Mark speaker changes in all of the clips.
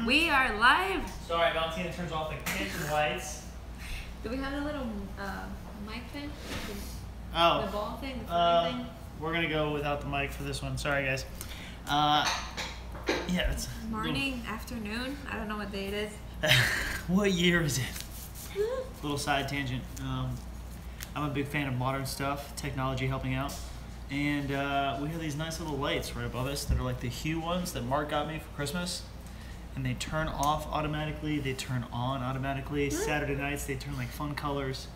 Speaker 1: We are live.
Speaker 2: Sorry, Valentina turns off the kitchen lights.
Speaker 1: Do we have a little mic thing?
Speaker 2: Oh.
Speaker 1: The ball thing? The funny thing?
Speaker 2: We're going to go without the mic for this one. Sorry, guys. Yeah, it's
Speaker 1: morning, afternoon. I don't know what day it is.
Speaker 2: What year is it? Little side tangent. I'm a big fan of modern stuff, technology helping out. And we have these nice little lights right above us that are like the Hue ones that Mark got me for Christmas. And they turn off automatically, they turn on automatically. Saturday nights, they turn like fun colors.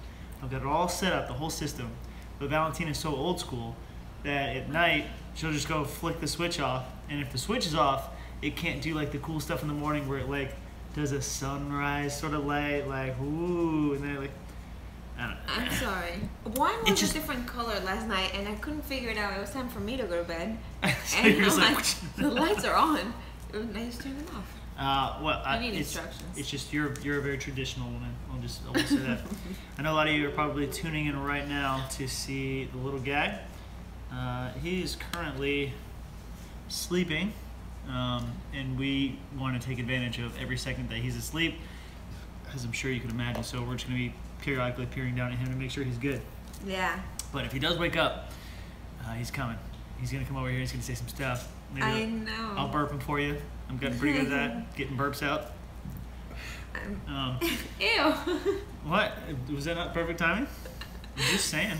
Speaker 2: I've got it all set up, the whole system. But Valentina's so old school that at night, she'll just go flick the switch off. And if the switch is off, it can't do like the cool stuff in the morning where it like does a sunrise sort of light, like ooh, and then like, I don't know.
Speaker 1: I'm sorry. One was a different color last night and I couldn't figure it out. It was time for me to go to bed.
Speaker 2: So
Speaker 1: and
Speaker 2: you're
Speaker 1: like, the lights are on. And I just turned them off.
Speaker 2: Well,
Speaker 1: I need instructions.
Speaker 2: It's just you're a very traditional woman. I'll say that. I know a lot of you are probably tuning in right now to see the little guy. He is currently sleeping, and we want to take advantage of every second that he's asleep, as I'm sure you can imagine. So we're just going to be periodically peering down at him to make sure he's good.
Speaker 1: Yeah.
Speaker 2: But if he does wake up, he's coming. He's going to come over here. He's going to say some stuff. Maybe
Speaker 1: I know.
Speaker 2: I'll burp him for you. I'm getting pretty good at that, getting burps out.
Speaker 1: Ew.
Speaker 2: What? Was that not perfect timing? I'm just saying.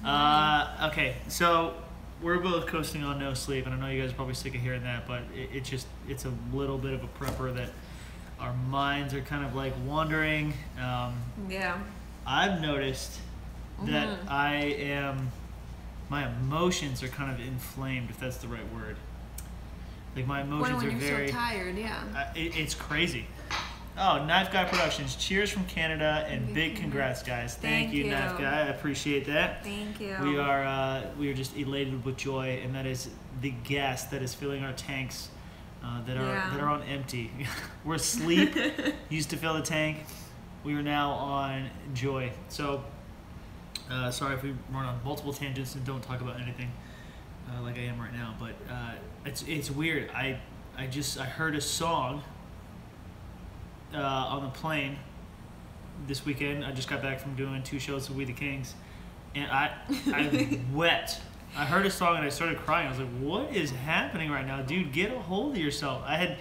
Speaker 2: Okay, so we're both coasting on no sleep, and I know you guys are probably sick of hearing that, but it's a little bit of a prepper that our minds are kind of like wandering.
Speaker 1: Yeah.
Speaker 2: I've noticed that my emotions are kind of inflamed, if that's the right word. Like my emotions
Speaker 1: when
Speaker 2: are
Speaker 1: you're
Speaker 2: very
Speaker 1: so tired, yeah.
Speaker 2: It's crazy. Oh, Knife Guy Productions. Cheers from Canada and big congrats, guys. Thank you, Knife Guy. I appreciate that.
Speaker 1: Thank you.
Speaker 2: We are just elated with joy, and that is the gas that is filling our tanks that are on empty. We're asleep. Used to fill the tank. We are now on joy. So sorry if we run on multiple tangents and don't talk about anything like I am right now, but it's weird. I heard a song on the plane this weekend. I just got back from doing 2 shows of We the Kings, and I wept. I heard a song and I started crying. I was like, what is happening right now, dude? Get a hold of yourself. I had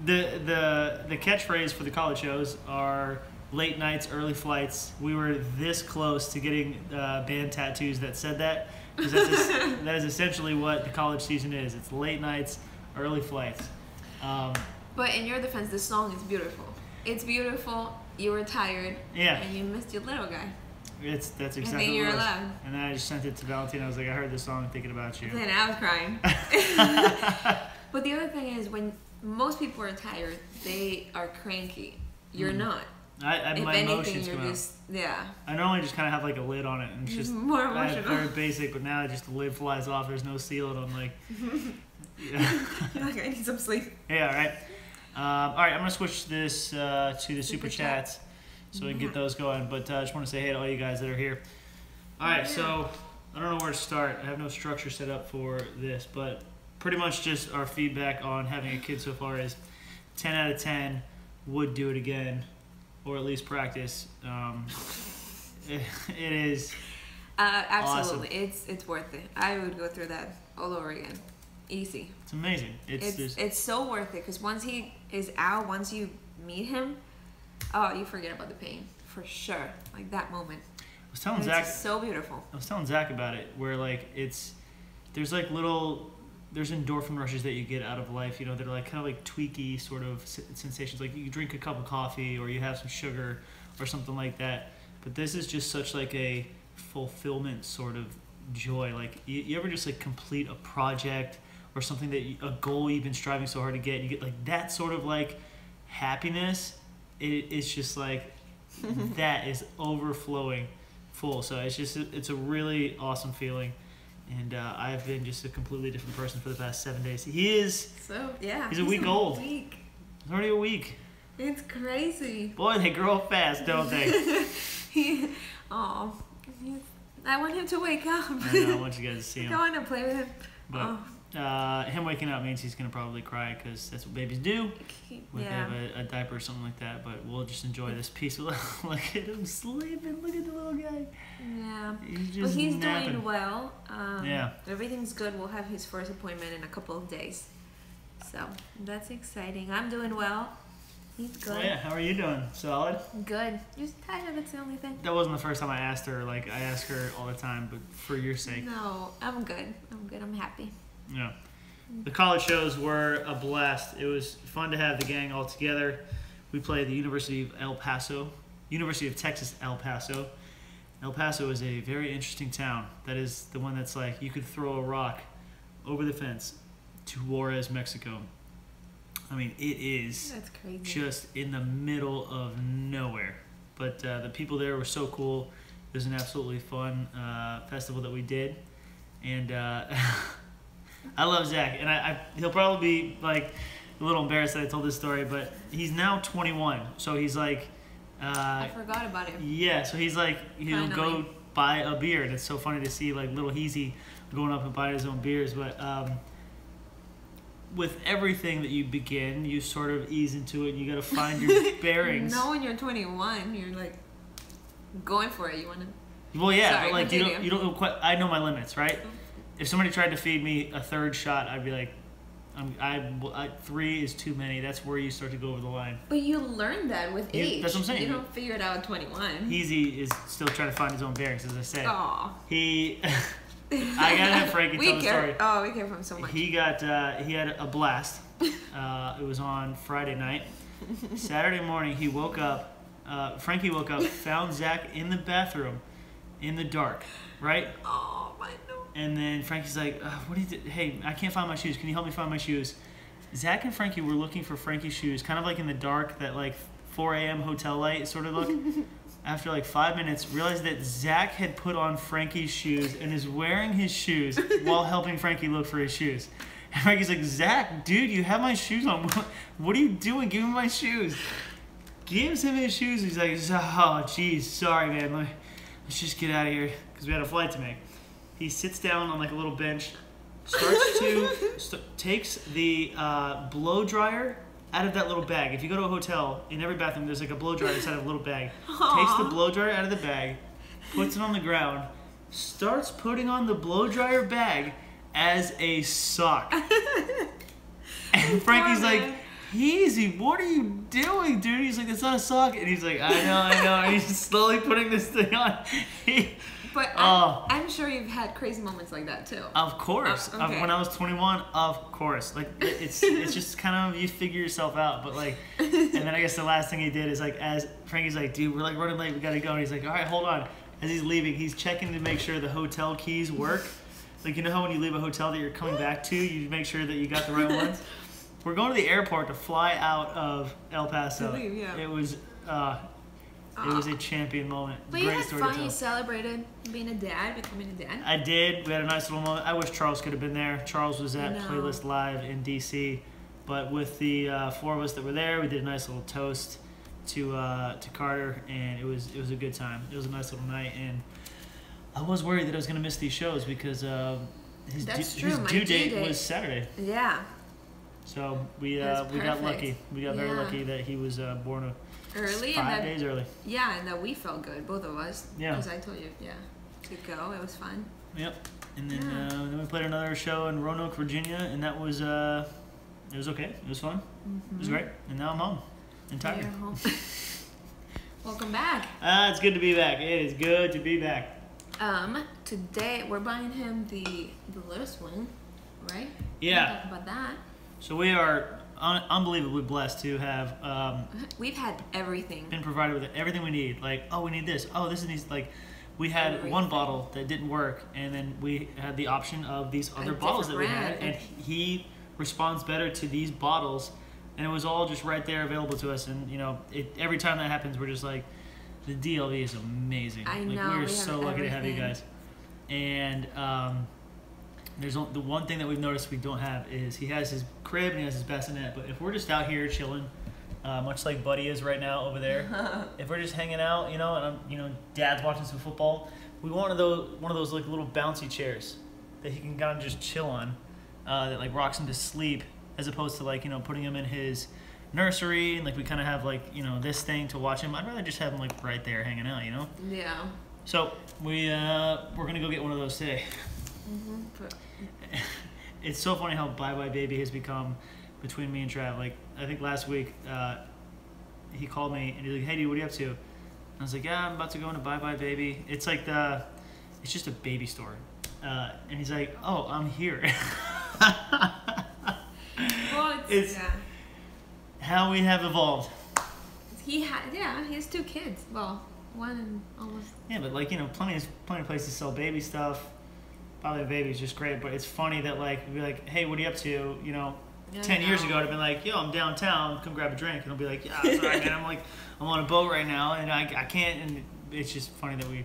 Speaker 2: the catchphrase for the college shows are late nights, early flights. We were this close to getting band tattoos that said that, because that is essentially what the college season is. It's late nights, early flights.
Speaker 1: But in your defense, this song is beautiful. It's beautiful. You were tired.
Speaker 2: Yeah.
Speaker 1: And you missed your little guy.
Speaker 2: That's exactly
Speaker 1: and then
Speaker 2: what it
Speaker 1: you're
Speaker 2: was.
Speaker 1: allowed.
Speaker 2: And then I just sent it to Valentina. I was like, I heard this song thinking about you.
Speaker 1: Then I was crying. But the other thing is, when most people are tired, they are cranky. You're not.
Speaker 2: If my
Speaker 1: anything,
Speaker 2: emotions
Speaker 1: you're
Speaker 2: come
Speaker 1: just, yeah.
Speaker 2: I normally just kind of have like a lid on it, and it's just
Speaker 1: more emotional.
Speaker 2: very basic. But now just the lid flies off. There's no seal, and I'm like, yeah.
Speaker 1: Like, I need some sleep.
Speaker 2: Yeah, all right. All right, I'm gonna switch this to the super chats so we can get those going. But I just want to say hey to all you guys that are here. All right, so I don't know where to start. I have no structure set up for this, but pretty much just our feedback on having a kid so far is 10 out of 10. Would do it again, or at least practice. It is
Speaker 1: absolutely
Speaker 2: awesome.
Speaker 1: It's worth it. I would go through that all over again. Easy.
Speaker 2: It's amazing.
Speaker 1: It's so worth it, because once he is out, once you meet him, oh, you forget about the pain for sure. Like that moment.
Speaker 2: I was telling Zach.
Speaker 1: It's so beautiful.
Speaker 2: I was telling Zach about it, where like there's endorphin rushes that you get out of life. You know, they're like kind of like tweaky sort of sensations. Like you drink a cup of coffee or you have some sugar or something like that. But this is just such like a fulfillment sort of joy. Like you ever just like complete a project or something a goal you've been striving so hard to get. You get like that sort of like happiness. It's just like that is overflowing full. So it's a really awesome feeling. And I've been just a completely different person for the past 7 days. He is.
Speaker 1: So yeah.
Speaker 2: He's a week old.
Speaker 1: He's
Speaker 2: already a week.
Speaker 1: It's crazy.
Speaker 2: Boy, they grow up fast, don't they?
Speaker 1: I want him to wake up.
Speaker 2: I know, I want you guys to see him.
Speaker 1: I want to play with him.
Speaker 2: But him waking up means he's gonna probably cry because that's what babies do when they have a diaper or something like that. But we'll just enjoy this peaceful. Look at him sleeping. Look at the little guy.
Speaker 1: Yeah.
Speaker 2: He's
Speaker 1: napping. Doing well.
Speaker 2: Yeah.
Speaker 1: Everything's good. We'll have his first appointment in a couple of days. So that's exciting. I'm doing well. He's good.
Speaker 2: Oh, yeah. How are you doing? Solid?
Speaker 1: Good. Just tired. That's the only thing.
Speaker 2: That wasn't the first time I asked her. Like, I ask her all the time, but for your sake.
Speaker 1: No, I'm good. I'm happy.
Speaker 2: Yeah. The college shows were a blast. It was fun to have the gang all together. We played the University of Texas, El Paso. El Paso is a very interesting town. That is the one that's like you could throw a rock over the fence to Juarez, Mexico. I mean, it is
Speaker 1: That's crazy.
Speaker 2: Just in the middle of nowhere. But the people there were so cool. It was an absolutely fun festival that we did. And I love Zach. And he'll probably be like a little embarrassed that I told this story, but he's now 21. So he's like...
Speaker 1: I forgot about him.
Speaker 2: Yeah, so he's like, he'll go buy a beer. And it's so funny to see like little Heezy going up and buying his own beers. But with everything that you begin, you sort of ease into it and you got to find your bearings.
Speaker 1: No, when you're 21, you're like going for it. You want to...
Speaker 2: Well, yeah,
Speaker 1: Sorry,
Speaker 2: but like
Speaker 1: continue.
Speaker 2: you don't quite, I know my limits, right? If somebody tried to feed me a third shot, I'd be like, 3 is too many. That's where you start to go over the line.
Speaker 1: But you learn that with age.
Speaker 2: That's what I'm saying.
Speaker 1: You don't figure it out at 21.
Speaker 2: Easy is still trying to find his own bearings, as I said.
Speaker 1: Aw.
Speaker 2: I gotta have Frankie tell the story.
Speaker 1: Oh, we care for him so much.
Speaker 2: He had a blast. It was on Friday night. Saturday morning, he woke up. Frankie woke up, found Zach in the bathroom, in the dark, right?
Speaker 1: Oh, I know.
Speaker 2: And then Frankie's like, "What do you do? Hey, I can't find my shoes. Can you help me find my shoes?" Zach and Frankie were looking for Frankie's shoes, kind of like in the dark, that like 4 a.m. hotel light sort of look. After like 5 minutes, realized that Zach had put on Frankie's shoes and is wearing his shoes while helping Frankie look for his shoes. And Frankie's like, "Zach, dude, you have my shoes on. What are you doing? Give me my shoes." Gives him his shoes. He's like, "Oh, geez, sorry, man. Let's just get out of here," because we had a flight to make. He sits down on like a little bench, takes the blow dryer out of that little bag. If you go to a hotel, in every bathroom there's like a blow dryer inside of a little bag.
Speaker 1: Aww.
Speaker 2: Takes the blow dryer out of the bag, puts it on the ground, starts putting on the blow dryer bag as a sock. And Frankie's like, "Easy, what are you doing, dude?" He's like, "It's not a sock." And he's like, I know. And he's slowly putting this thing on.
Speaker 1: But I'm sure you've had crazy moments like that too.
Speaker 2: Of course.
Speaker 1: Okay.
Speaker 2: When I was 21, of course. Like it's just kind of, you figure yourself out. But like, and then I guess the last thing he did is like, as Frankie's like, "Dude, we're like running late, we gotta go." And he's like, "All right, hold on." As he's leaving, he's checking to make sure the hotel keys work. Like, you know how when you leave a hotel that you're coming back to, you make sure that you got the right ones? We're going to the airport to fly out of El Paso.
Speaker 1: Yeah.
Speaker 2: It was a champion moment.
Speaker 1: But
Speaker 2: Great
Speaker 1: you had
Speaker 2: story
Speaker 1: fun.
Speaker 2: to tell.
Speaker 1: You celebrated being a dad, becoming a dad.
Speaker 2: I did. We had a nice little moment. I wish Charles could have been there. Charles was at
Speaker 1: No.
Speaker 2: Playlist Live in DC, but with the 4 of us that were there, we did a nice little toast to Carter, and it was a good time. It was a nice little night, and I was worried that I was going to miss these shows because his due date was Saturday.
Speaker 1: Yeah.
Speaker 2: So we
Speaker 1: That's
Speaker 2: got
Speaker 1: perfect.
Speaker 2: lucky. We got very lucky that he was born
Speaker 1: Early
Speaker 2: 5 days early.
Speaker 1: Yeah, and that we felt good, both of us.
Speaker 2: Yeah.
Speaker 1: Because I told you, to go. It was fun.
Speaker 2: Yep. And then we played another show in Roanoke, Virginia, and that was it was okay. It was fun.
Speaker 1: Mm-hmm.
Speaker 2: It was great. And now I'm home and tired.
Speaker 1: You're home. Welcome back.
Speaker 2: It's good to be back. It is good to be back.
Speaker 1: Today we're buying him the little swing, right?
Speaker 2: Yeah.
Speaker 1: We'll talk about that.
Speaker 2: So we are unbelievably blessed to have
Speaker 1: We've had everything.
Speaker 2: been provided with everything we need. Like, oh, we need this. Oh, this needs, like, we had
Speaker 1: Everything.
Speaker 2: one bottle that didn't work, and then we had the option of these other bottles that we had,
Speaker 1: brand.
Speaker 2: and he responds better to these bottles, and it was all just right there available to us. And you know, every time that happens, we're just like, the DLV is amazing.
Speaker 1: I
Speaker 2: like,
Speaker 1: know,
Speaker 2: we're
Speaker 1: we have
Speaker 2: so lucky to have you
Speaker 1: everything.
Speaker 2: guys. And there's the one thing that we've noticed we don't have is he has his crib and he has his bassinet. But if we're just out here chilling, much like Buddy is right now over there, if we're just hanging out, you know, and Dad's watching some football, we want one of those like little bouncy chairs that he can kind of just chill on. that like rocks him to sleep, as opposed to like, you know, putting him in his nursery and like we kind of have like, you know, this thing to watch him. I'd rather just have him like right there hanging out, you know.
Speaker 1: Yeah.
Speaker 2: So we're gonna go get one of those today. It's so funny how Bye Bye Baby has become between me and Trav. Like, I think last week he called me and he's like, "Hey, dude, what are you up to?" And I was like, "Yeah, I'm about to go into Bye Bye Baby." It's like it's just a baby store. And he's like, "Oh, I'm here."
Speaker 1: Well,
Speaker 2: it's how we have evolved.
Speaker 1: He has 2 kids. Well, 1 and almost.
Speaker 2: Yeah, but like, you know, plenty of places sell baby stuff. Probably Baby is just great, but it's funny that like we'd be like, "Hey, what are you up to?" You know, 10 years ago I'd have been like, "Yo, I'm downtown, come grab a drink," and I'll be like, "Yeah, sorry, man, I'm on a boat right now, and I can't." And it's just funny that we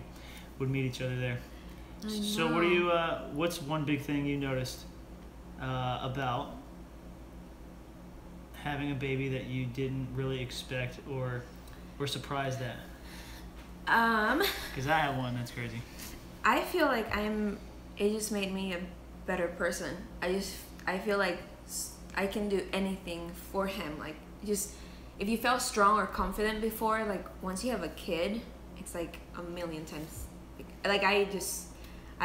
Speaker 2: would meet each other there. So what do you? What's one big thing you noticed about having a baby that you didn't really expect or were surprised at? Because I have one that's crazy.
Speaker 1: I feel like it just made me a better person. I feel like I can do anything for him. Like, just if you felt strong or confident before, like once you have a kid, it's like a million times. Like I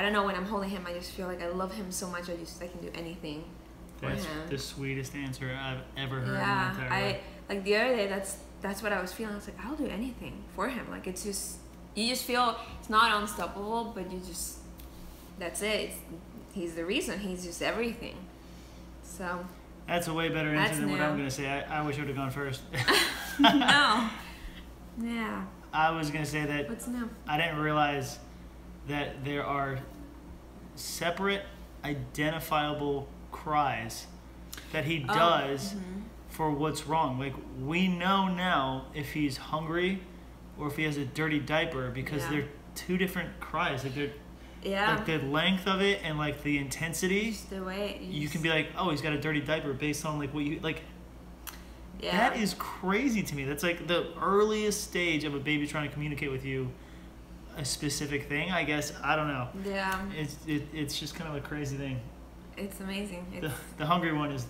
Speaker 1: don't know, when I'm holding him, I just feel like I love him so much. I can do anything for him. That's
Speaker 2: the sweetest answer I've ever heard in my entire life.
Speaker 1: Like the other day, that's what I was feeling. I was like, I'll do anything for him. Like it's just, you just feel it's not unstoppable, but that's it. He's the reason. He's just everything. So.
Speaker 2: That's a way better answer than what I'm gonna say. I wish I would have gone first.
Speaker 1: No. Yeah.
Speaker 2: I was gonna say that.
Speaker 1: What's new?
Speaker 2: I didn't realize that there are separate, identifiable cries that he does for what's wrong. Like, we know now if he's hungry or if he has a dirty diaper because they're 2 different cries. Like they're like the length of it and like the intensity.
Speaker 1: Just the way
Speaker 2: you can be like, "Oh, he's got a dirty diaper," based on like what you like.
Speaker 1: Yeah.
Speaker 2: That is crazy to me. That's like the earliest stage of a baby trying to communicate with you a specific thing, I guess. I don't know.
Speaker 1: Yeah.
Speaker 2: It's just kind of a crazy thing.
Speaker 1: It's amazing.
Speaker 2: The hungry one is...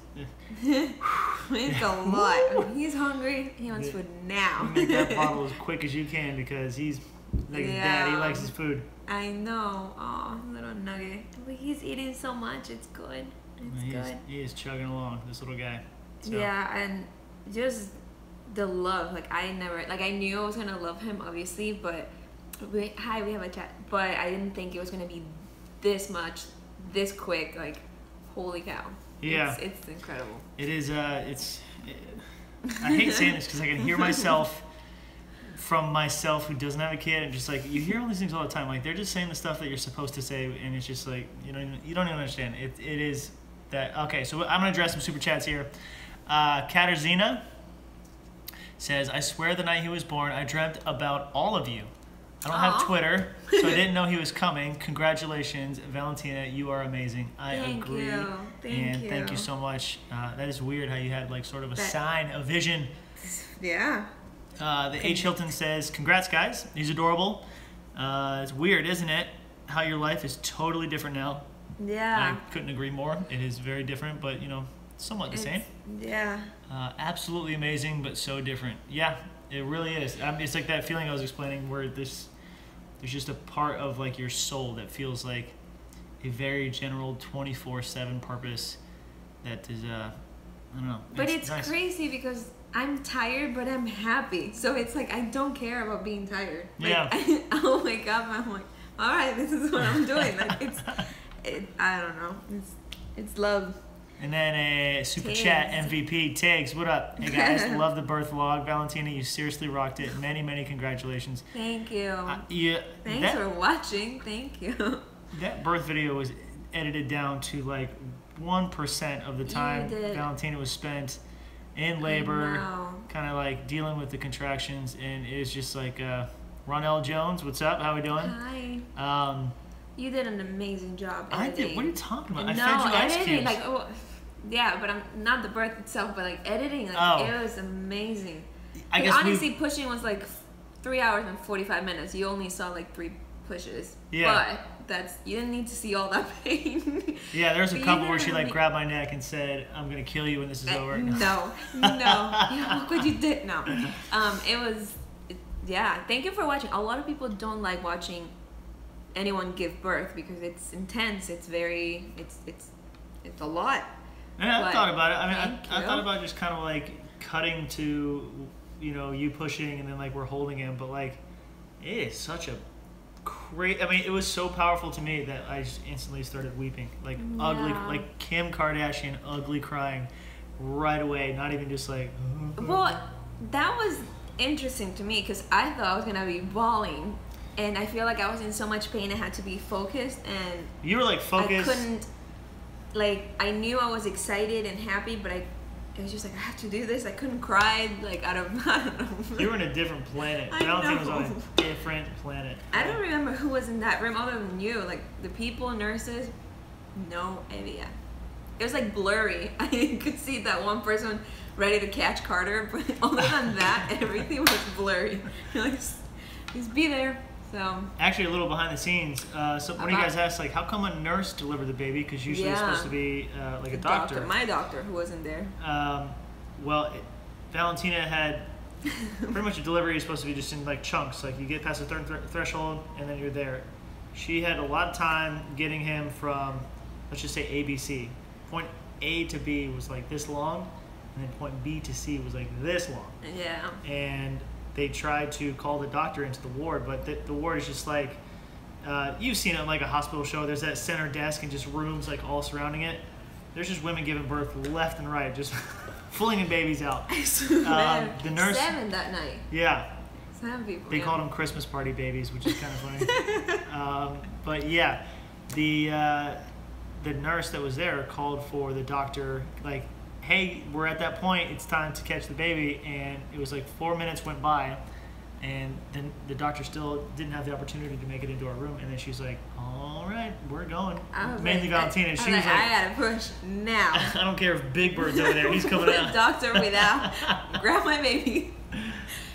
Speaker 1: It's a lot. When he's hungry, he wants food now.
Speaker 2: You make that bottle as quick as you can because he's like his dad. He likes his food.
Speaker 1: I know. Oh, little nugget. But he's eating so much. It's good. It's good.
Speaker 2: He is chugging along, this little guy. So.
Speaker 1: Yeah, and just the love. Like, I knew I was going to love him, obviously, but... we have a chat. But I didn't think it was going to be this much, this quick. Like, holy cow.
Speaker 2: Yeah.
Speaker 1: It's incredible.
Speaker 2: It is, I hate saying this because I can hear myself from myself who doesn't have a kid, and just like, you hear all these things all the time. Like, they're just saying the stuff that you're supposed to say, and it's just like, you don't even understand. It is that. Okay, so I'm going to address some super chats here. Katarzyna says, "I swear the night he was born, I dreamt about all of you. I don't have Twitter, so I didn't know he was coming. Congratulations, Valentina. You are amazing." I agree.
Speaker 1: Thank you.
Speaker 2: Thank you so much. That is weird how you had like sort of a sign, a vision.
Speaker 1: Yeah.
Speaker 2: The H. Hilton says, "Congrats, guys. He's adorable. It's weird, isn't it? How your life is totally different now."
Speaker 1: Yeah.
Speaker 2: I couldn't agree more. It is very different, but somewhat the same.
Speaker 1: Yeah.
Speaker 2: Absolutely amazing, but so different. Yeah. It really is. It's like that feeling I was explaining where there's just a part of like your soul that feels like a very general 24/7 purpose that is, I don't know.
Speaker 1: But it's
Speaker 2: nice.
Speaker 1: Crazy because I'm tired, but I'm happy. So it's like I don't care about being tired. Like,
Speaker 2: yeah.
Speaker 1: I'll wake up and I'm like, all right, this is what I'm doing. Like I don't know. It's love.
Speaker 2: And then a super chat MVP, Tiggs, what up? Hey guys, love the birth vlog. Valentina, you seriously rocked it. Many, many congratulations.
Speaker 1: Thank you.
Speaker 2: Thanks
Speaker 1: for watching. Thank you.
Speaker 2: That birth video was edited down to like 1% of the time Valentina was spent in labor, kind of like dealing with the contractions, and it's just like Ronell Jones, what's up? How we doing?
Speaker 1: Hi. You did an amazing job editing.
Speaker 2: I did. What are you talking about? I fed you ice cubes.
Speaker 1: Like, yeah, but I'm not the birth itself, but like editing, like it was amazing. I guess honestly, pushing was like 3 hours and 45 minutes. You only saw like 3 pushes.
Speaker 2: Yeah.
Speaker 1: you didn't need to see all that pain.
Speaker 2: Yeah, there's a couple where she like grabbed my neck and said, "I'm gonna kill you when this is over."
Speaker 1: No. Yeah, look what you did. No. It was. Yeah. Thank you for watching. A lot of people don't like watching anyone give birth because it's intense. It's very. It's a lot.
Speaker 2: Yeah, I thought about it. I mean, I thought about just kind of like cutting to, you pushing and then like we're holding him, but like it is such a great. I mean, it was so powerful to me that I just instantly started weeping, like ugly, like Kim Kardashian, ugly crying right away. Not even just like.
Speaker 1: Well, that was interesting to me because I thought I was gonna be bawling, and I feel like I was in so much pain. I had to be focused, and
Speaker 2: you were like focused.
Speaker 1: I couldn't. Like, I knew I was excited and happy, but it was just like, I have to do this. I couldn't cry, like, I don't know.
Speaker 2: You were in a different planet. Valentine was on a different planet.
Speaker 1: I don't remember who was in that room other than you. Like, the people, nurses, no idea. It was, like, blurry. I could see that one person ready to catch Carter, but other than that, everything was blurry. Like, just be there. So
Speaker 2: actually, a little behind the scenes. So one of you guys asked, like, how come a nurse delivered the baby? Because usually it's supposed to be like a doctor.
Speaker 1: My doctor, who wasn't there.
Speaker 2: Well, Valentina had pretty much a delivery is supposed to be just in like chunks. Like you get past a certain threshold and then you're there. She had a lot of time getting him from, let's just say ABC. Point A to B was like this long, and then point B to C was like this long.
Speaker 1: Yeah.
Speaker 2: And they tried to call the doctor into the ward, but the ward is just like, you've seen it in like a hospital show. There's that center desk and just rooms like all surrounding it. There's just women giving birth left and right, just flinging babies out. The nurse 7 that night. Yeah.
Speaker 1: 7 people.
Speaker 2: They called them Christmas party babies, which is kind of funny. But yeah, the nurse that was there called for the doctor, like, hey, we're at that point, it's time to catch the baby. And it was like 4 minutes went by, and then the doctor still didn't have the opportunity to make it into our room. And then she's like, all right, we're going. Mainly Valentina. She was like,
Speaker 1: I gotta push now.
Speaker 2: I don't care if Big Bird's over there, he's coming out.
Speaker 1: Doctor without, grab my baby.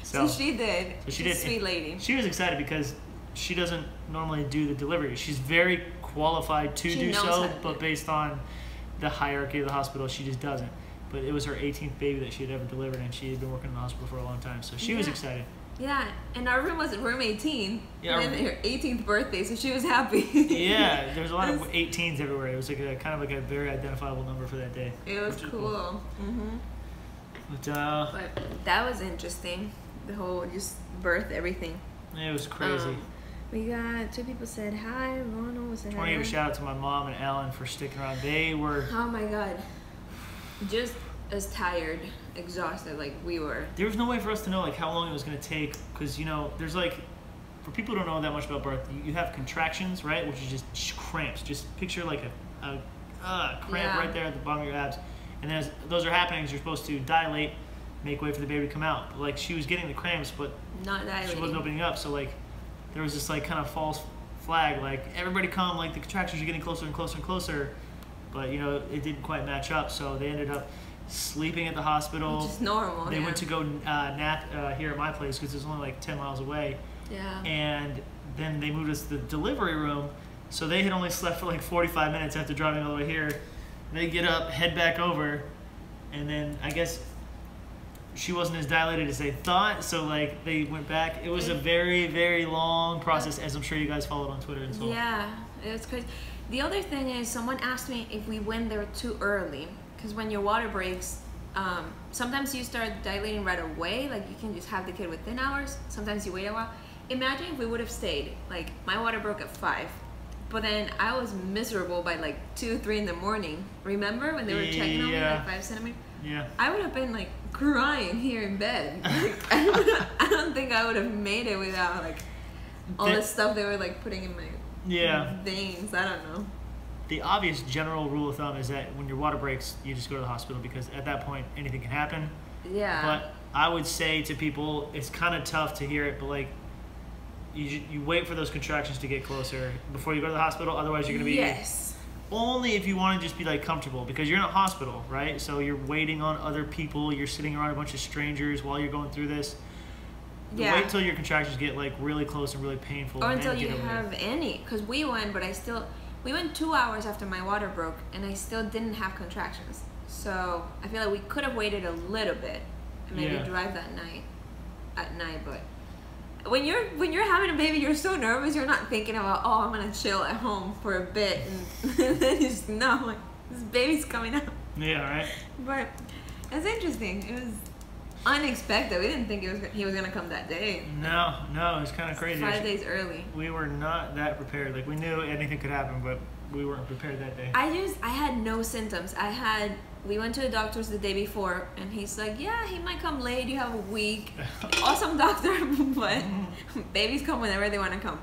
Speaker 1: So she did. So she did. Sweet lady.
Speaker 2: She was excited because she doesn't normally do the delivery. She's very qualified to do so, but based on the hierarchy of the hospital, she just doesn't. But it was her 18th baby that she had ever delivered, and she had been working in the hospital for a long time, so she was excited.
Speaker 1: Yeah, and our room was room 18, and her 18th birthday, so she was happy.
Speaker 2: Yeah, there was a lot of 18s everywhere. It was like a kind of like a very identifiable number for that day.
Speaker 1: It was cool. Mm-hmm.
Speaker 2: But
Speaker 1: that was interesting. The whole just birth, everything.
Speaker 2: It was crazy.
Speaker 1: We got 2 people said hi. Ronald said hi.
Speaker 2: I want to give a shout out to my mom and Alan for sticking around. They were.
Speaker 1: Oh my god. Just as tired, exhausted like we were.
Speaker 2: There was no way for us to know like how long it was going to take, because there's like, for people who don't know that much about birth, you have contractions, right, which is just cramps. Just picture like a cramp right there at the bottom of your abs, and then as those are happening, you're supposed to dilate, make way for the baby to come out. But, like, she was getting the cramps, but
Speaker 1: not dilating.
Speaker 2: She wasn't opening up, so like there was this like kind of false flag, like everybody come, like the contractions are getting closer and closer and closer. But, it didn't quite match up, so they ended up sleeping at the hospital.
Speaker 1: Which is normal,
Speaker 2: They went to go nap here at my place because it's only like 10 miles away.
Speaker 1: Yeah.
Speaker 2: And then they moved us to the delivery room, so they had only slept for like 45 minutes after driving all the way here. They get up, head back over, and then I guess she wasn't as dilated as they thought, so like they went back. It was a very, very long process, as I'm sure you guys followed on Twitter and so on.
Speaker 1: Yeah, it was crazy. The other thing is, someone asked me if we went there too early, because when your water breaks, sometimes you start dilating right away, like you can just have the kid within hours. Sometimes you wait a while. Imagine if we would have stayed. Like, my water broke at 5, but then I was miserable by like 2, 3 in the morning. Remember when they were checking on me, like 5 centimeters?
Speaker 2: Yeah.
Speaker 1: I would have been like crying here in bed. Like, I don't think I would have made it without like all the stuff they were like putting in my veins. I don't know.
Speaker 2: The obvious general rule of thumb is that when your water breaks, you just go to the hospital, because at that point anything can happen.
Speaker 1: Yeah.
Speaker 2: But I would say to people, it's kind of tough to hear it, but like you wait for those contractions to get closer before you go to the hospital. Otherwise, you're gonna be only if you want to just be like comfortable, because you're in a hospital, right? So you're waiting on other people. You're sitting around a bunch of strangers while you're going through this.
Speaker 1: Yeah.
Speaker 2: Wait until your contractions get like really close and really painful.
Speaker 1: Or
Speaker 2: and
Speaker 1: until
Speaker 2: then
Speaker 1: you
Speaker 2: get over
Speaker 1: have
Speaker 2: there.
Speaker 1: any. Because we went, but we went 2 hours after my water broke, and I still didn't have contractions. So I feel like we could have waited a little bit and maybe drive that night, but when you're having a baby, you're so nervous. You're not thinking about, oh, I'm gonna chill at home for a bit, and then you just know, like, this baby's coming out.
Speaker 2: Yeah, right.
Speaker 1: But it's interesting. It was unexpected. We didn't think he was gonna come that day.
Speaker 2: No, it was kind of crazy.
Speaker 1: 5 days early.
Speaker 2: We were not that prepared. Like, we knew anything could happen, but we weren't prepared that day.
Speaker 1: I had no symptoms. We went to the doctor's the day before, and he's like, yeah, he might come late. You have a week. Awesome doctor, but babies come whenever they want to come.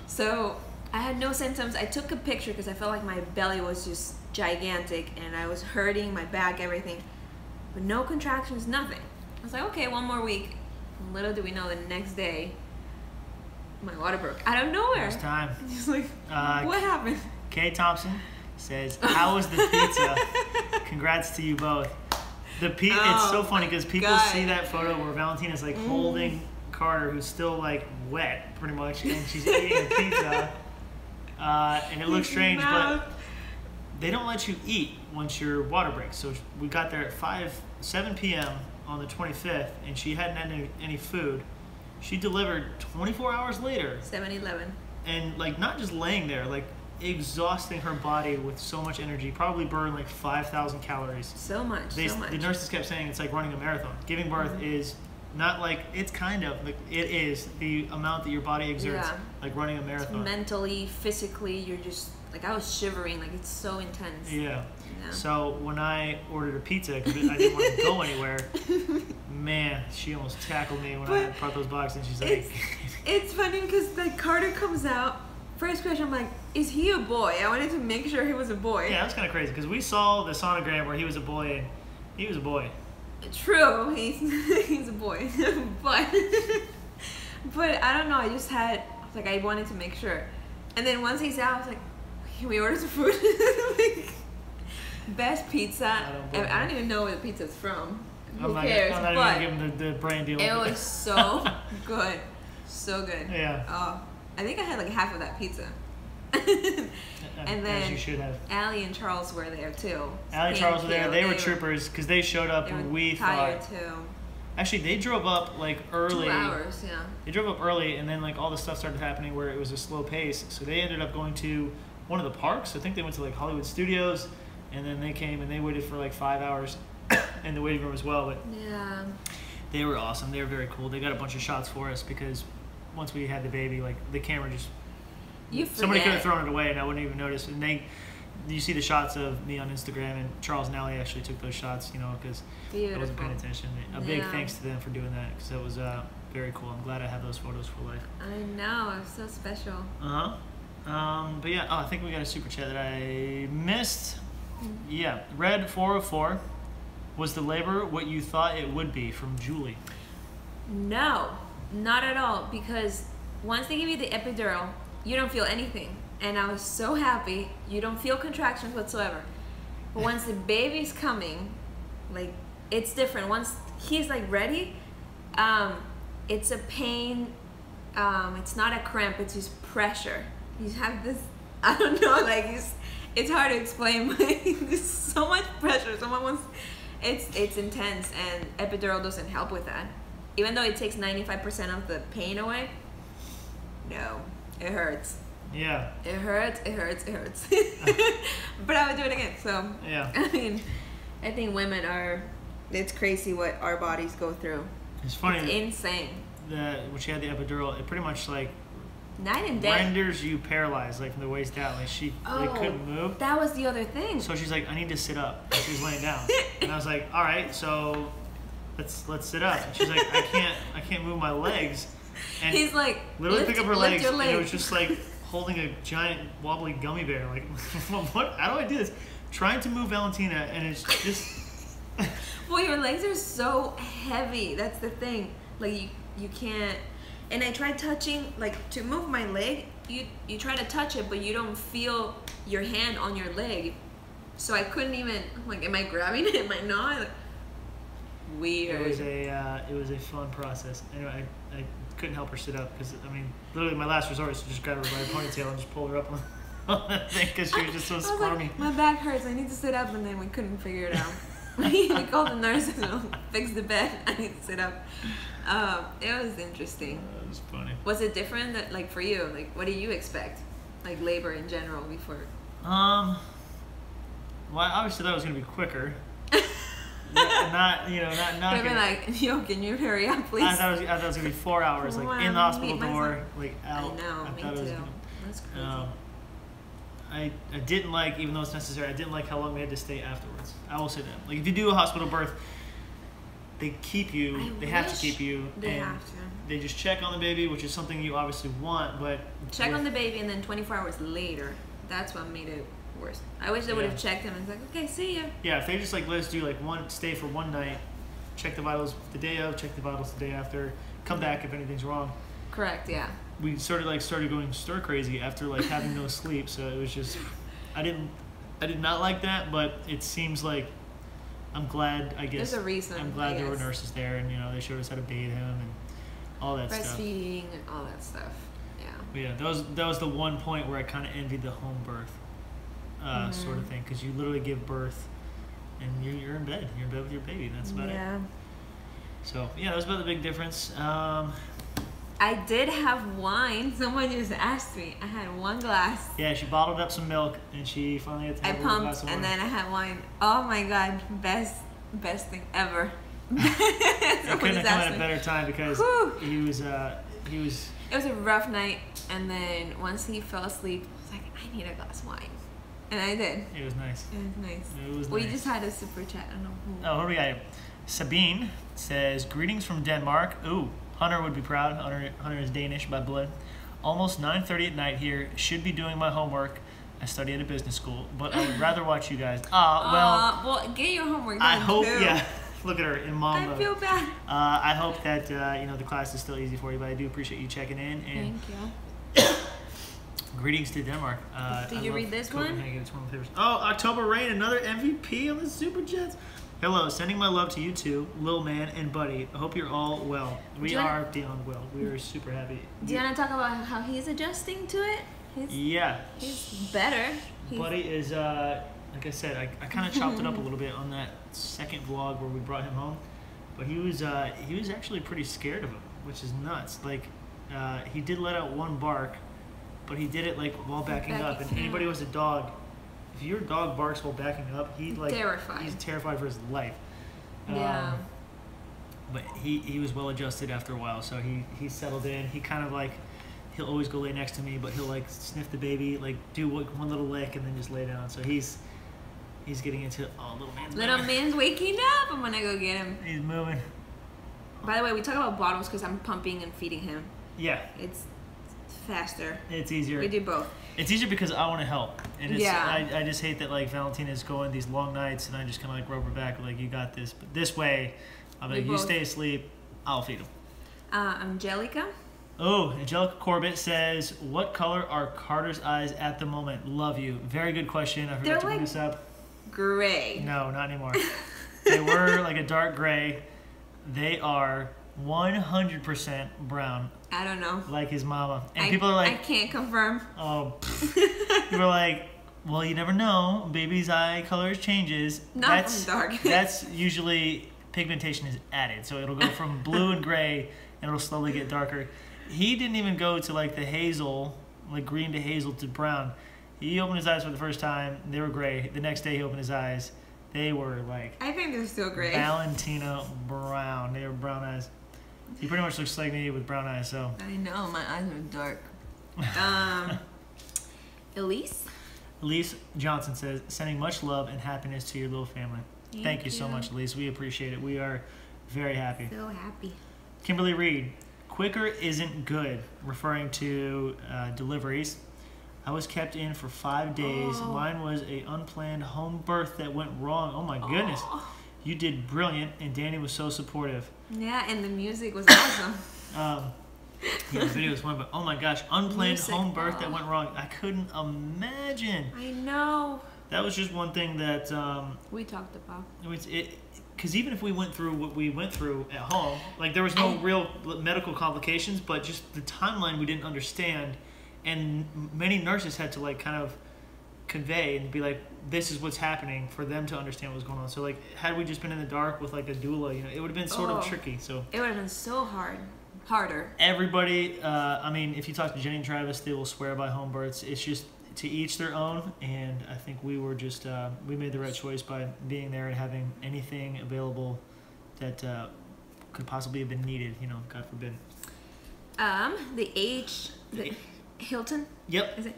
Speaker 1: So I had no symptoms. I took a picture because I felt like my belly was just gigantic, and I was hurting, my back, everything. But no contractions, nothing. I was like, okay, 1 more week. Little do we know, the next day, my water broke out of nowhere.
Speaker 2: It's time.
Speaker 1: Just like, what happened?
Speaker 2: Kay Thompson says, how was the pizza? Congrats to you both. It's so funny because people see that photo where Valentina's like holding Carter, who's still like wet pretty much, and she's eating a pizza. And it looks strange, but they don't let you eat once your water breaks. So we got there at 7 p.m. on the 25th, and she hadn't had any food. She delivered 24 hours later.
Speaker 1: 7-Eleven.
Speaker 2: And like not just laying there, like exhausting her body with so much energy, probably burned like 5,000 calories.
Speaker 1: So much.
Speaker 2: The nurses kept saying it's like running a marathon. Giving birth is not like, it's kind of like, it is the amount that your body exerts, like running a marathon.
Speaker 1: Mentally, physically, you're just like, I was shivering, like it's so intense.
Speaker 2: Yeah. So when I ordered a pizza because I didn't want to go anywhere, man, she almost tackled me when I brought those boxes. And she's like,
Speaker 1: it's funny because like Carter comes out. First question, I'm like, is he a boy? I wanted to make sure he was a boy.
Speaker 2: Yeah, that's kind of crazy because we saw the sonogram where he was a boy, and he was a boy.
Speaker 1: True, he's a boy, but I don't know. I was like, I wanted to make sure, and then once he's out, I was like, can we order some food? Like, best pizza. I don't even know where the pizza's from. Who cares?
Speaker 2: I'm not even giving the brand deal.
Speaker 1: It was so good, so good.
Speaker 2: Yeah.
Speaker 1: Oh. I think I had like half of that pizza. And then
Speaker 2: as you should have.
Speaker 1: Allie and Charles were there too.
Speaker 2: Allie and Charles were there. They were troopers because they showed up when we thought.
Speaker 1: Too.
Speaker 2: Actually, they drove up like early.
Speaker 1: 2 hours, yeah.
Speaker 2: They drove up early, and then like all the stuff started happening where it was a slow pace. So they ended up going to one of the parks. I think they went to like Hollywood Studios, and then they came and they waited for like 5 hours in the waiting room as well. But
Speaker 1: yeah,
Speaker 2: they were awesome. They were very cool. They got a bunch of shots for us because once we had the baby, like the camera just somebody could have thrown it away and I wouldn't even notice. And you see the shots of me on Instagram, and Charles and Allie actually took those shots, you know, because I wasn't paying attention. A big thanks to them for doing that because that was very cool. I'm glad I have those photos for life.
Speaker 1: I know, it's so special.
Speaker 2: But yeah, I think we got a super chat that I missed. Yeah, Red 404. Was the labor what you thought it would be? From Julie.
Speaker 1: No, not at all, because once they give you the epidural, you don't feel anything. And I was so happy. You don't feel contractions whatsoever. But once the baby's coming, like, it's different. Once he's like ready, it's a pain. It's not a cramp, it's just pressure. You have this, I don't know, like it's hard to explain, but there's so much pressure. It's intense, and epidural doesn't help with that. Even though it takes 95% of the pain away, no, it hurts.
Speaker 2: Yeah.
Speaker 1: It hurts. But I would do it again. So
Speaker 2: yeah.
Speaker 1: I mean, I think women it's crazy what our bodies go through.
Speaker 2: It's funny.
Speaker 1: It's insane.
Speaker 2: When she had the epidural, it pretty much like
Speaker 1: night and day
Speaker 2: renders you paralyzed, like from the waist down. Like she couldn't move.
Speaker 1: That was the other thing.
Speaker 2: So she's like, I need to sit up. And she was laying down, and I was like, all right, so let's sit up. And she's like, I can't move my legs. And
Speaker 1: he's like,
Speaker 2: literally pick up her legs, and it was just like holding a giant wobbly gummy bear. Like, what? How do I do this? Trying to move Valentina, and it's just.
Speaker 1: Well, your legs are so heavy. That's the thing. Like you can't. And I tried touching, like to move my leg. You try to touch it, but you don't feel your hand on your leg. So I couldn't even. I'm like, am I grabbing it? Am I not? Like, weird.
Speaker 2: It was a fun process. Anyway, I couldn't help her sit up because I mean, literally my last resort was to just grab her by the ponytail and just pull her up on that thing because she was just so squirmy.
Speaker 1: Like, my back hurts. I need to sit up, and then we couldn't figure it out. We called the nurses and fix the bed. I need to sit up. It was interesting.
Speaker 2: It was funny.
Speaker 1: Was it different that, like, for you? Like, what do you expect? Like, labor in general before?
Speaker 2: Well, I obviously thought it was gonna be quicker. Not
Speaker 1: I'd be like, yo, can you hurry up, please?
Speaker 2: I thought it was gonna be 4 hours, like in the hospital door, like out.
Speaker 1: I know, me too. That's crazy.
Speaker 2: I didn't like, even though it's necessary, I didn't like how long we had to stay afterwards. I will say that. Like, if you do a hospital birth, they keep you. They have to keep you.
Speaker 1: They have to.
Speaker 2: They just check on the baby, which is something you obviously want, but
Speaker 1: check on the baby, and then 24 hours later, that's what made it worse. I wish they would have checked him and was like, okay, see ya.
Speaker 2: Yeah, if they just like let us do like stay for one night, check the vitals the day of, check the vitals the day after, come back if anything's wrong.
Speaker 1: Correct. Yeah.
Speaker 2: We started going stir crazy after like having no sleep, so it was just I did not like that, but it seems like I'm glad. I guess
Speaker 1: there's a reason.
Speaker 2: I'm glad there were nurses there, and they showed us how to bathe him and all that stuff.
Speaker 1: Breastfeeding and all that stuff. Yeah.
Speaker 2: But yeah, that was the one point where I kind of envied the home birth sort of thing, because you literally give birth and you're in bed. You're in bed with your baby. That's about it. So yeah, that was about the big difference.
Speaker 1: I did have wine. Someone just asked me. I had one glass.
Speaker 2: Yeah, she bottled up some milk and she finally had to have a glass of wine.
Speaker 1: And then I had wine. Oh my god, best thing ever.
Speaker 2: I couldn't have come at a better time because he was.
Speaker 1: It was a rough night, and then once he fell asleep, I was like, I need a glass of wine, and I did.
Speaker 2: It was nice.
Speaker 1: We just had a super chat. I don't know who.
Speaker 2: Oh, what do we got? Sabine says, greetings from Denmark. Ooh, Hunter would be proud. Hunter is Danish by blood. Almost 9:30 at night here. Should be doing my homework. I study at a business school, but I would rather watch you guys.
Speaker 1: Well, get your homework done.
Speaker 2: I hope,
Speaker 1: too.
Speaker 2: yeah. Look at her in mom mode.
Speaker 1: I feel bad.
Speaker 2: I hope that the class is still easy for you, but I do appreciate you checking in. And
Speaker 1: thank you.
Speaker 2: Greetings to Denmark.
Speaker 1: Did you read this one?
Speaker 2: It's one of my favorites. Oh, October Rain, another MVP on the Super Jets. Hello, sending my love to you two, Lil Man and Buddy. I hope you're all well. We are beyond well. We are super happy.
Speaker 1: Do you want to talk about how he's adjusting to it? He's better.
Speaker 2: Buddy is, like I said, I kind of chopped it up a little bit on that second vlog where we brought him home. But he was actually pretty scared of him, which is nuts. Like, he did let out one bark, but he did it like while backing up. And anybody who has a dog, if your dog barks while backing up, he's terrified for his life.
Speaker 1: Yeah.
Speaker 2: But he was well adjusted after a while, so he settled in. He kind of like, he'll always go lay next to me, but he'll like sniff the baby, like do one little lick and then just lay down. So he's getting into little man's
Speaker 1: waking up. I'm gonna go get him.
Speaker 2: He's moving.
Speaker 1: By the way, we talk about bottles because I'm pumping and feeding him.
Speaker 2: Yeah.
Speaker 1: It's faster.
Speaker 2: It's easier.
Speaker 1: We do both.
Speaker 2: It's easier because I want to help, and I just hate that like Valentina's going these long nights, and I just kind of like rub her back, like you got this. But this way, I'm like, you stay asleep, I'll feed him.
Speaker 1: Angelica.
Speaker 2: Oh, Angelica Corbett says, what color are Carter's eyes at the moment? Love you. Very good question. I forgot to bring this up.
Speaker 1: Gray.
Speaker 2: No, not anymore. They were like a dark gray. They are 100% brown.
Speaker 1: I don't know.
Speaker 2: Like his mama. And people are like,
Speaker 1: I can't confirm.
Speaker 2: Oh, people are like, well, you never know. Baby's eye color changes.
Speaker 1: Not from dark.
Speaker 2: That's usually pigmentation is added. So it'll go from blue and gray and it'll slowly get darker. He didn't even go to like the hazel, like green to hazel to brown. He opened his eyes for the first time. They were gray. The next day he opened his eyes. They were like,
Speaker 1: I think they're still gray.
Speaker 2: Valentina brown. They were brown eyes. He pretty much looks like me with brown eyes. So
Speaker 1: I know my eyes are dark.
Speaker 2: Elise Johnson says, sending much love and happiness to your little family. Thank you so much, Elise. We appreciate it. We are very happy.
Speaker 1: So happy.
Speaker 2: Kimberly Reed, quicker isn't good, referring to deliveries. I was kept in for 5 days.
Speaker 1: Oh.
Speaker 2: Mine was a unplanned home birth that went wrong. Oh my goodness. You did brilliant, and Danny was so supportive.
Speaker 1: Yeah, and the music was awesome.
Speaker 2: Yeah, the video was fun, but oh my gosh, unplanned home birth that went wrong. I couldn't imagine.
Speaker 1: I know.
Speaker 2: That was just one thing that
Speaker 1: we talked about.
Speaker 2: because even if we went through what we went through at home, like there was no real medical complications, but just the timeline we didn't understand, and many nurses had to like kind of convey and be like, this is what's happening for them to understand what's going on. So like, had we just been in the dark with like a doula, you know, it would have been sort of tricky. So
Speaker 1: it would have been so harder.
Speaker 2: Everybody, I mean, if you talk to Jenny and Travis, they will swear by home births. It's just to each their own, and I think we were just we made the right choice by being there and having anything available that could possibly have been needed. You know, God forbid.
Speaker 1: The Hilton.
Speaker 2: Yep.
Speaker 1: Is it?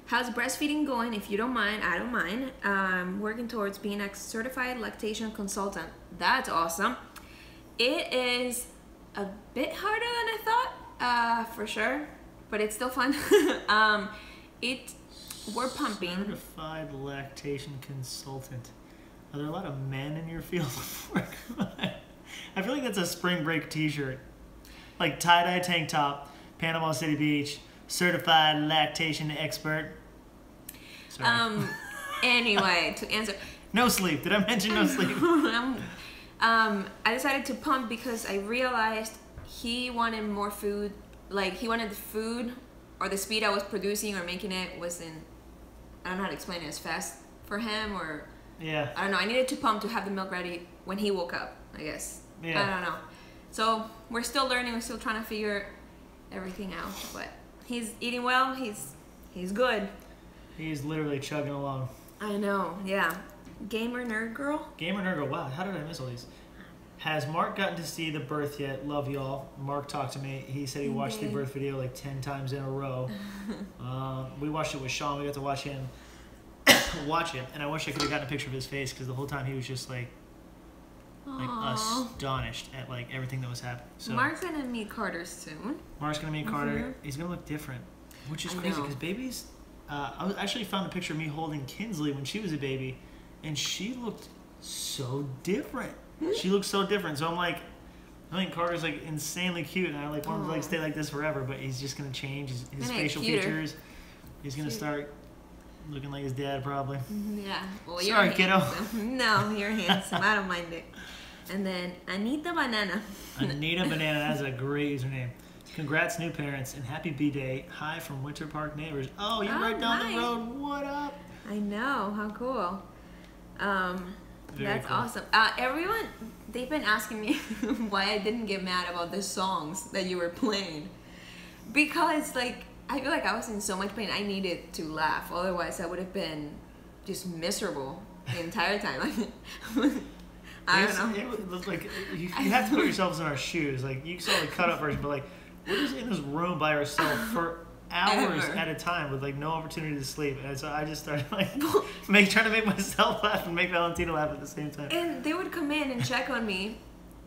Speaker 1: How's breastfeeding going? If you don't mind, I don't mind. Working towards being a certified lactation consultant. That's awesome. It is a bit harder than I thought, for sure, but it's still fun. We're pumping.
Speaker 2: Certified lactation consultant. Are there a lot of men in your field of work? I feel like that's a spring break t-shirt. Like tie-dye tank top, Panama City Beach, certified lactation expert. Sorry.
Speaker 1: Anyway, to answer.
Speaker 2: No sleep. Did I mention no sleep?
Speaker 1: I decided to pump because I realized he wanted more food. Like, he wanted the food, or the speed I was producing or making it wasn't, I don't know how to explain it, as fast for him, or
Speaker 2: yeah, I
Speaker 1: don't know. I needed to pump to have the milk ready when he woke up, I guess. Yeah. I don't know. So we're still learning. We're still trying to figure everything out. But he's eating well. He's good.
Speaker 2: He's literally chugging along.
Speaker 1: I know. Yeah. Gamer Nerd Girl.
Speaker 2: Gamer Nerd Girl. Wow. How did I miss all these? Has Mark gotten to see the birth yet? Love y'all. Mark talked to me. He said he watched the birth video like 10 times in a row. We watched it with Sean. We got to watch him watch it. And I wish I could have gotten a picture of his face, because the whole time he was just like astonished at like everything that was happening. So
Speaker 1: Mark's going to meet Carter soon.
Speaker 2: Mark's going to meet Carter. He's going to look different, which is crazy because babies... I actually found a picture of me holding Kinsley when she was a baby, and she looked so different. She looks so different. So I'm like, I think Carter's like insanely cute, and I like want him to like stay like this forever. But he's just gonna change his facial features. He's gonna start looking like his dad probably.
Speaker 1: Yeah. Well,
Speaker 2: sorry, kiddo.
Speaker 1: No, you're handsome. I don't mind it. And then Anita Banana.
Speaker 2: Anita Banana. That's a great username. Congrats, new parents, and happy B-Day. Hi from Winter Park neighbors. Oh, you're right down the road. What up?
Speaker 1: I know. How cool. That's
Speaker 2: cool.
Speaker 1: Awesome. Everyone, they've been asking me why I didn't get mad about the songs that you were playing. Because, like, I feel like I was in so much pain. I needed to laugh. Otherwise, I would have been just miserable the entire time. I don't know.
Speaker 2: It was like, you have to put yourselves in our shoes. Like, you saw the cut-up version, but, like, we're just in this room by ourselves for hours at a time with like no opportunity to sleep, and so I just started like trying to make myself laugh and make Valentina laugh at the same time.
Speaker 1: And they would come in and check on me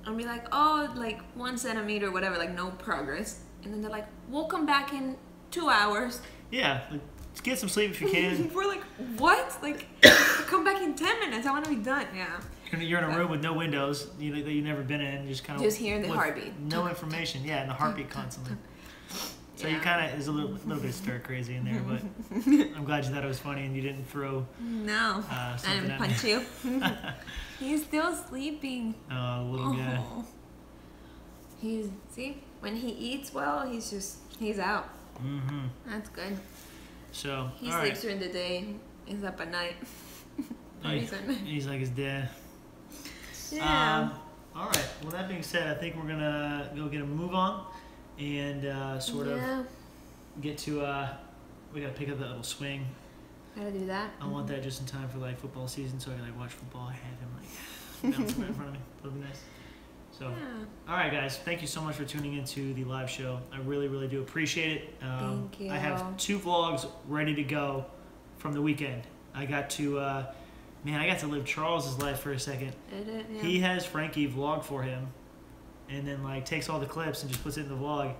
Speaker 1: and be like, oh, like 1 centimeter or whatever, like no progress, and then they're like, we'll come back in 2 hours.
Speaker 2: Yeah, like, get some sleep if you can.
Speaker 1: We're like, what? Like, come back in 10 minutes. I want to be done. Yeah.
Speaker 2: You're in a room with no windows, that you've never been in, just kind of
Speaker 1: hearing the heartbeat.
Speaker 2: No information, yeah, and the heartbeat constantly. So you kind of is a little bit stir crazy in there, but I'm glad you thought it was funny and you didn't throw.
Speaker 1: No, I didn't punch you. He's still sleeping.
Speaker 2: Oh, little guy.
Speaker 1: See, when he eats well, he's out.
Speaker 2: Mm-hmm.
Speaker 1: That's good.
Speaker 2: So
Speaker 1: he sleeps during the day. He's up at night.
Speaker 2: He's like his dad.
Speaker 1: Yeah.
Speaker 2: All right. Well, that being said, I think we're gonna go get a move on and sort of get to. We gotta pick up that little swing.
Speaker 1: Gotta do that.
Speaker 2: I want that just in time for like football season, so I can like watch football. I have him like bouncing right in front of me. That'll be nice. So, all right, guys. Thank you so much for tuning into the live show. I really, really do appreciate it.
Speaker 1: Thank you.
Speaker 2: I have 2 vlogs ready to go from the weekend. I got to. I got to live Charles's life for a second.
Speaker 1: Yeah.
Speaker 2: He has Frankie vlog for him, and then like takes all the clips and just puts it in the vlog.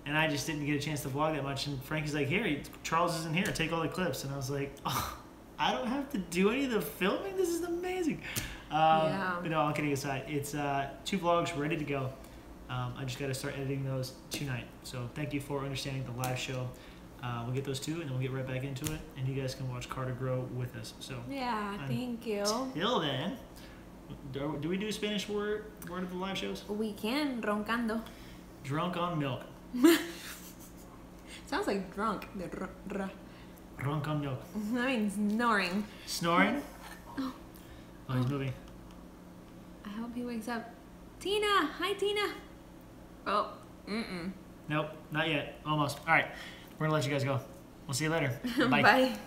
Speaker 2: And I just didn't get a chance to vlog that much. And Frankie's like, "Here, Charles isn't here. Take all the clips." And I was like, "Oh, I don't have to do any of the filming. This is amazing." But no, all kidding aside, it's 2 vlogs ready to go. I just got to start editing those tonight. So thank you for understanding the live show. We'll get those 2, and then we'll get right back into it, and you guys can watch Carter grow with us. So
Speaker 1: thank you.
Speaker 2: Till then, Do we do a Spanish word of the live shows?
Speaker 1: We can, roncando.
Speaker 2: Drunk on milk.
Speaker 1: Sounds like drunk.
Speaker 2: Drunk on milk.
Speaker 1: That means snoring.
Speaker 2: Snoring?
Speaker 1: Oh,
Speaker 2: he's moving.
Speaker 1: I hope he wakes up. Tina! Hi, Tina! Oh,
Speaker 2: Nope, not yet. Almost. All right, we're gonna let you guys go. We'll see you later. Bye.
Speaker 1: Bye.